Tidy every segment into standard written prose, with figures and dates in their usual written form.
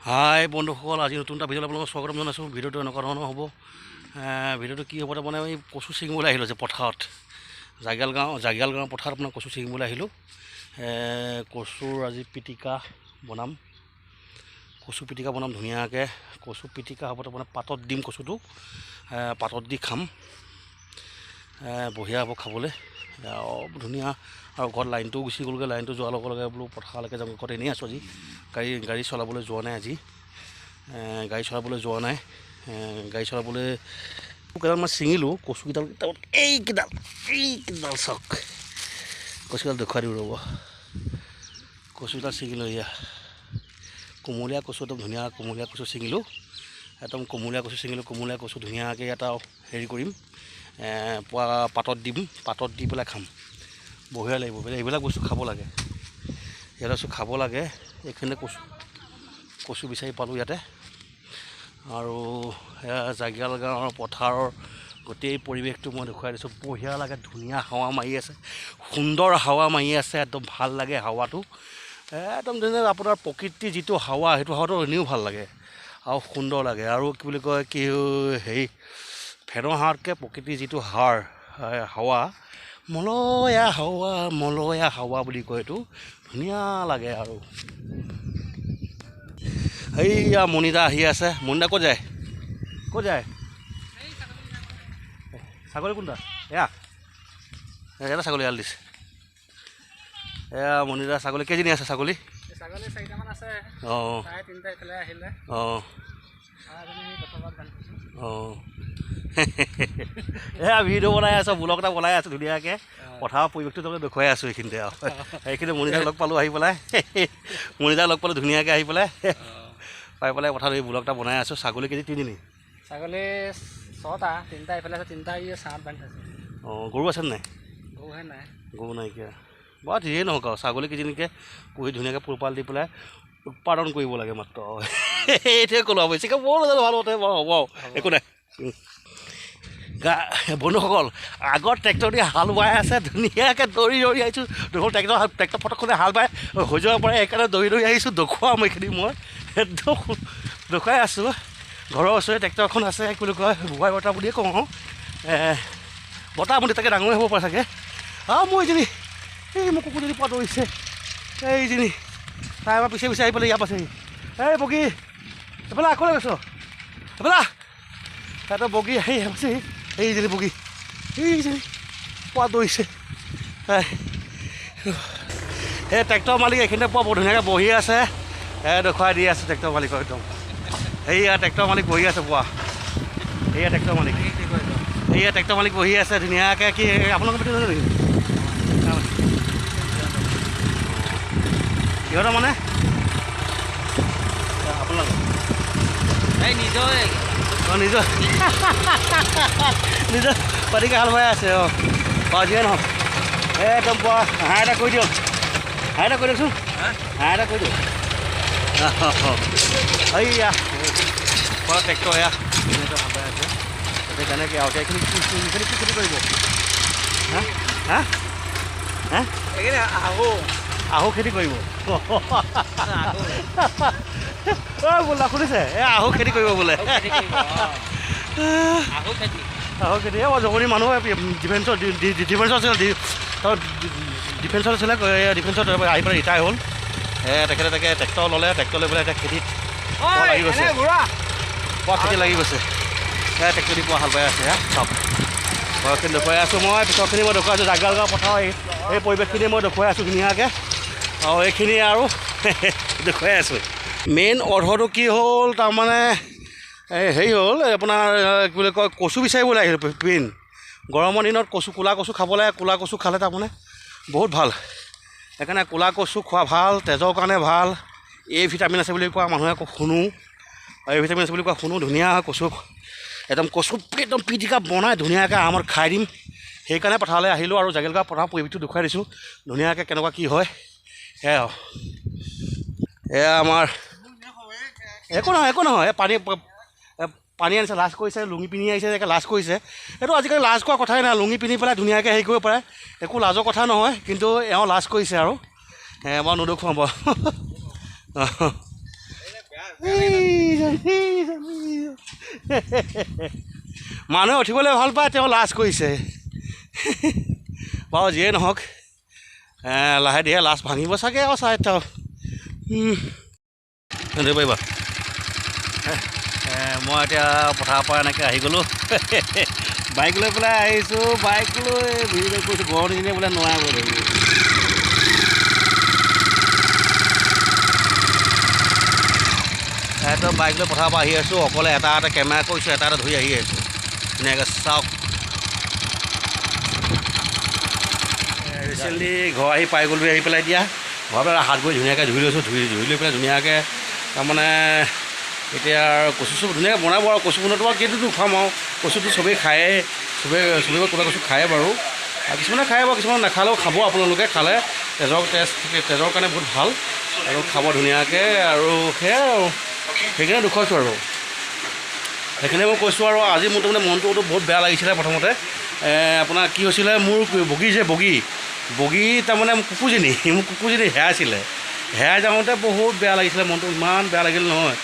হাই বন্ধুসকল, আজি নতুন এটা ভিডিঅ' আপোনালোকক স্বাগতম জনাইছোঁ। ভিডিঅ'টো এনেকুৱা ধৰণৰ হ'ব। ভিডিঅ'টো কি হ'ব তাৰমানে এই কচু ছিঙিবলৈ আহিলোঁ যে পথাৰত, জাগিয়াল গাঁৱৰ পথাৰত আপোনাৰ কচু ছিঙিবলৈ আহিলোঁ। কচুৰ আজি পিটিকা বনাম, ধুনীয়াকৈ। কচু পিটিকা হ'ব তাৰমানে পাতত দিম, কচুটো পাতত দি খাম, বঢ়িয়া হ'ব খাবলৈ, ধুনীয়া। আৰু ঘৰত লাইনটোও গুচি গ'লগৈ। লাইনটো যোৱাৰ লগে লগে বোলো পথাৰলৈকে যাম। ঘৰত এনেই আছোঁ আজি, গাড়ী চলাবলৈ যোৱা নাই। গাড়ী চলাবলৈ কেইডালমান ছিঙিলোঁ কচুকেইডাল। এইকেইডাল চাওক, কচুকেইডাল দেখুৱাই দিওঁ ৰ'ব। কচুকেইডাল ছিঙিলোঁ, এয়া কোমলীয়া কচু, একদম ধুনীয়া কোমলীয়া কচু ছিঙিলোঁ। কোমলীয়া কচু ধুনীয়াকৈ এটা হেৰি কৰিম, পাতত দি পেলাই খাম, বঢ়িয়া লাগিব। এইবিলাক বস্তু খাব লাগে, এইখিনিতে কচু বিচাৰি পালোঁ ইয়াতে। আৰু জাগিয়াল গাঁৱৰ পথাৰৰ গোটেই পৰিৱেশটো মই দেখুৱাই দিছোঁ। বঢ়িয়া লাগে, ধুনীয়া হাৱা মাৰি আছে, সুন্দৰ হাৱা মাৰি আছে, একদম ভাল লাগে হাৱাটো। একদম ধুনীয়া আপোনাৰ প্ৰকৃতিৰ যিটো হাৱা, সেইটো হাৱাটো এনেও ভাল লাগে আৰু সুন্দৰ লাগে। আৰু কি বুলি কয়, কি হেৰি, ফেনৰ হাৱাতকৈ প্ৰকৃতিৰ যিটো হাৱা, মলয়া হাৱা বুলি কয়, এইটো ধুনীয়া লাগে। আৰু এইয়া মণিদা আহি আছে। মণিদা ক'ত যায়? ছাগলী কোনটা? এটা ছাগলী এৰাল দিছে। এয়া মণিদা ছাগলী কেইজনী আছে? ছাগলী 4টামান আছে। অঁ এইফালে আহিলে। অঁ এয়া ভিডিঅ' বনাই আছোঁ, ব্লগ এটা বনাই আছোঁ ধুনীয়াকৈ। পথাৰৰ পৰিৱেশটো তাৰমানে দেখুৱাই আছোঁ এইখিনিতে। আৰু এইখিনি মণিদাক লগ পালোঁ, আহি পেলাই ধুনীয়াকৈ আহি পেলাই পাই পেলাই পথাৰত এই ব্লগ এটা বনাই আছোঁ। ছাগলী কেজি 3 দিন। ছাগলী 6টা, 3টা এইফালে আছে, 3টা চাঙত বান্ধি থৈছে। গৰু আছে নাই? গৰুহে নাই। গৰু নাইকিয়া বাৰু, যিয়েই নহওক আৰু ছাগলী কেইজনীকৈ পুহি ধুনীয়াকৈ পোহপাল দি পেলাই উৎপাদন কৰিব লাগে মাত্ৰ। এইটোৱে ক'লোঁ আৰু, বেছিকৈ বৰ নাজানো ভাল মতে বাৰু, হ'ব একো নাই। বন্ধুসকল, আগত ট্ৰেক্টৰ দি হাল বাই আছে, ধুনীয়াকৈ দৌৰি আহিছোঁ। ট্ৰেক্টৰ ফটকখনে হাল বাই হৈ যাব পাৰে, সেইকাৰণে দৌৰি আহিছোঁ। দেখুৱাম এইখিনি মই একদম দেখুৱাই আছোঁ। ঘৰৰ ওচৰতে ট্ৰেক্টৰ এখন আছে, কি বুলি কয়, বোৱাই বতাহ বুলিয়ে কওঁ আৰু। বতাহ বুলি তাকে ডাঙৰে হ'ব পাৰে চাগে। মোৰ মোৰ কুকুৰজনী পোৱা দৌৰিছে, এইজনী তাই আমাৰ পিছে আহি পেলাই ইয়াৰ পাছেহি। বগী এইফালে আকৌ গৈছ, এইফালে সিহঁতৰ বগী আহি পাছেহি। এইজনী বগী, পোৱা দৌৰিছে। ট্ৰেক্টৰ মালিক এইখিনিতে পোৱা বৰ ধুনীয়াকৈ বহি আছে, দেখুৱাই দি আছে ট্ৰেক্টৰ মালিকক একদম। ট্ৰেক্টৰ মালিক বহি আছে পোৱা, ট্ৰেক্টৰ মালিক বহি আছে ধুনীয়াকৈ। কি আপোনালোকৰ ভিতৰত জানে নেকি সিহঁতৰ মানে? আপোনালোকৰ নিজৰ পাতিকে হাল বাই আছে। যিয়ে নহওক একদম পোৱা। হাঁহ এটা কৰি দিয়কচোন, হাঁহ এটা কৰি দিয়ক। পোৱা ট্ৰেক্টৰ এয়া ধুনীয়াকৈ হাল বাই আছে। তেনেকৈ আৰু এইখিনি কি খেতি কৰিব? আহু খেতি কৰিব। বোলা শুনিছে, আহু খেতি কৰিব বোলে। আহু খেতি জগনী মানুহ ডিফেন্সত আছিলে, ডিফেন্সত আহি পেলাই ৰিটায়াৰ হ'ল। তেখেতে ট্ৰেক্টৰ ল'লে, ট্ৰেক্টৰ লৈ পেলাই এতিয়া খেতিত লাগি গৈছে, খেতি লাগি গৈছে। ট্ৰেক্টৰ দি পোৱা হাল বাই আছে। চাওক ঘৰখিনি দেখুৱাই আছোঁ মই, পিছৰখিনি মই দেখুৱাই আছোঁ। জাগিয়াল গাঁৱৰ পথাৰ এই পৰিৱেশখিনি মই দেখুৱাই আছোঁ ধুনীয়াকৈ। আৰু এইখিনি আৰু দেখুৱাই আছোঁ। মেইন অৰ্থটো কি হ'ল, তাৰমানে হেৰি হ'ল, আপোনাৰ কি বুলি কয়, কচু বিচাৰিবলৈ আহিলোঁ। গৰমৰ দিনত ক'লা কচু খাব লাগে। ক'লা কচু খালে তাৰমানে বহুত ভাল, সেইকাৰণে ক'লা কচু খোৱা ভাল, তেজৰ কাৰণে ভাল। ভিটামিন আছে বুলি কোৱা মানুহে শুনো, ভিটামিন আছে বুলি কোৱা শুনো। ধুনীয়া কচু একদম পিটিকা বনাই ধুনীয়াকৈ আৰামত খাই দিম। সেইকাৰণে পথাৰলৈ আহিলোঁ আৰু জাগিয়াল গাঁৱৰ পথাৰৰ পৰিৱেশটো দেখুৱাই দিছোঁ ধুনীয়াকৈ, কেনেকুৱা কি হয় সেয়া। আমাৰ একো নহয়। পানী আনিছে, লাজ কৰিছে, লুঙি পিন্ধি আহিছে, লাজ কৰিছে। এইটো আজিকালি লাজ কৰা কথাই নাই, লুঙি পিন্ধি পেলাই ধুনীয়াকৈ হেৰি কৰিব পাৰে, একো লাজৰ কথা নহয়। কিন্তু এওঁ লাজ কৰিছে আৰু মই নেদেখুৱাম বাৰু। মানুহে উঠিবলৈ ভাল পায়, তেওঁ লাজ কৰিছে। বাৰু যিয়ে নহওক, লাহে ধীৰে লাজ ভাঙিব চাগে আৰু চাই তেওঁ পাৰিবা। মই এতিয়া পথাৰৰ পৰা এনেকৈ আহি গ'লোঁ, বাইক লৈ পেলাই আহিছোঁ। বাইক লৈ ঘূৰি লৈ কৈছোঁ গৰম দিনে বোলে নোৱাৰে বোলে। তো বাইক লৈ পথাৰৰ পৰা আহি আছোঁ অকলে, এটা কেমেৰা কৰিছোঁ, এটা ধৰি আহি আছোঁ ধুনীয়াকৈ। চাওক ৰিচেণ্টলি ঘৰ আহি পাই গ'লোঁ, আহি পেলাই এতিয়া ঘৰৰ পৰা হাত ভৰি ধুনীয়াকৈ ধুই লৈছোঁ। ধুই লৈ পেলাই ধুনীয়াকৈ তাৰমানে এতিয়া কচু চব ধুনীয়াকৈ বনাব আৰু কচু বনোৱাটো বাৰু কেইটোতো খুৱাম আৰু কচুটো চবেই খায়ে, চবেই ক'লা কচু খায়ে বাৰু, আৰু কিছুমানে খায় বাৰু, কিছুমান নাখালেও খাব। আপোনালোকে খালে তেজৰ কাৰণে বহুত ভাল আৰু খাব ধুনীয়াকৈ। আৰু সেয়াই আৰু সেইকাৰণে দেখুৱাইছোঁ আৰু সেইখিনি মই কৈছোঁ। আৰু আজি মোৰ তাৰমানে মনটো বহুত বেয়া লাগিছিলে। প্ৰথমতে আপোনাৰ কি হৈছিলে, মোৰ বগী তাৰমানে মোৰ কুকুৰজনী হেৰাইছিলে। হেৰাই যাওঁতে বহুত বেয়া লাগিছিলে, মনটো ইমান বেয়া লাগিল নহয়,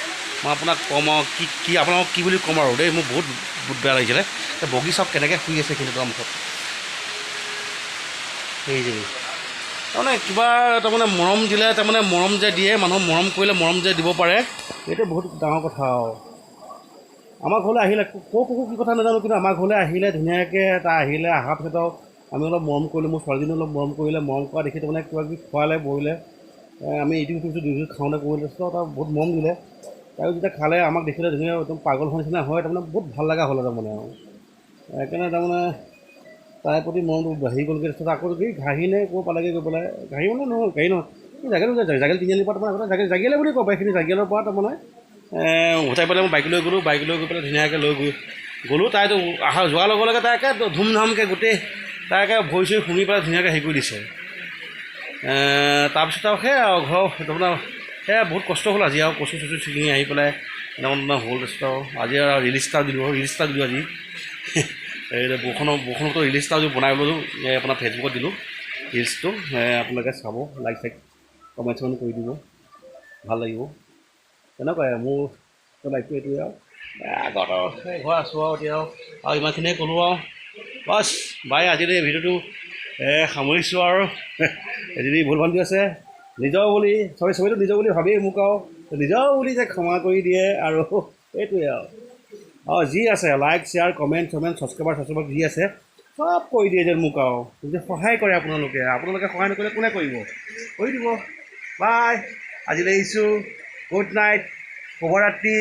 মই আপোনাক ক'ম আৰু কি আপোনাক কি বুলি ক'ম আৰু দেই। মোৰ বহুত বেয়া লাগিছিলে। বগী চাওক কেনেকৈ শুই আছে কিন্তু তাৰ মুখত, সেইজনী তাৰমানে কিবা তাৰমানে মৰম দিলে, তাৰমানে মৰম যে দিয়ে, মানুহক মৰম কৰিলে মৰম যে দিব পাৰে, এইটো বহুত ডাঙৰ কথা। আৰু আমাৰ ঘৰলৈ আহিলে কুকুৰ কি কথা নাজানো, কিন্তু আমাৰ ঘৰলৈ আহিলে ধুনীয়াকৈ তাৰ আহিলে, অহাৰ পিছত আৰু আমি অলপ মৰম কৰিলোঁ। মোৰ ছোৱালীজনী অলপ মৰম কৰিলে, মৰম কৰা দেখি তাৰমানে কিবা কিবি খোৱালে বহিলে, আমি ইটো সিটো খাওঁতে কৰিলে, তাৰ বহুত মৰম দিলে। তাইও যেতিয়া খালে, আমাক দেখিলে ধুনীয়া একদম পাগল হোৱা নিচিনা হয়, তাৰমানে বহুত ভাল লগা হ'ল তাৰমানে। আৰু সেইকাৰণে তাৰমানে তাইৰ প্ৰতি মৰমটো বাঢ়ি গ'লগৈ। তাৰপিছত আকৌ কি ঘাঁহিলে ক'ৰ পালেগৈ গৈ পেলাই, ঘাঁহি মানে নহয়, গাড়ী নহয়, জাগিল তিনিআলিৰ পৰা তাৰমানে জাগিলে বুলি ক'ব, এইখিনি জাগিয়ালৰ পৰা তাৰমানে উঠাই পেলাই মই বাইক লৈ গ'লোঁ। বাইক লৈ গৈ পেলাই ধুনীয়াকৈ গ'লোঁ। তাইতো যোৱাৰ লগে লগে তাইকে ধুমধামকৈ গোটেই তাইকে ভৰি চৰি শুনি পেলাই ধুনীয়াকৈ হেৰি কৰি দিছে। তাৰপিছত আৰু সেয়া আৰু ঘৰ আপোনাৰ সেয়া বহুত কষ্ট হ'ল আজি। আৰু কচু চচু ছিঙি আহি পেলাই এনেকুৱা হ'ল। তাৰপিছত আৰু আজি আৰু ৰিলিজ এটা দিলোঁ আজি এই বৰষুণতো ৰিলিজ এটা বনাই ল'লোঁ, আপোনাৰ ফেচবুকত দিলোঁ ৰিলচটো। আপোনালোকে চাব, লাইক চাইক কমেণ্ট চমেণ্ট কৰি দিব, ভাল লাগিব। তেনেকুৱাই মোৰ লাইফটো এইটোৱে আৰু আগত আৰু ঘৰ আছোঁ আৰু এতিয়া আৰু ইমানখিনিয়ে ক'লোঁ আৰু বাছ বাই। আজিৰ এই ভিডিঅ'টো সামৰিছোঁ আৰু যদি ভুল ভ্ৰান্তি আছে নিজৰ বুলি, চবেইতো নিজৰ বুলি ভাবেই মোক, আৰু নিজৰ বুলি যে ক্ষমা কৰি দিয়ে আৰু এইটোৱে আৰু যি আছে লাইক শ্বেয়াৰ কমেণ্ট চমেণ্ট ছাবস্ক্ৰাইবাৰ যি আছে চব কৰি দিয়ে যেন মোক, আৰু যদি সহায় কৰে আপোনালোকে সহায় নকৰিলে কোনে কৰিব, কৰি দিব। বাই, আজিলৈ আহিছোঁ। গুড নাইট, শুভৰাত্ৰি।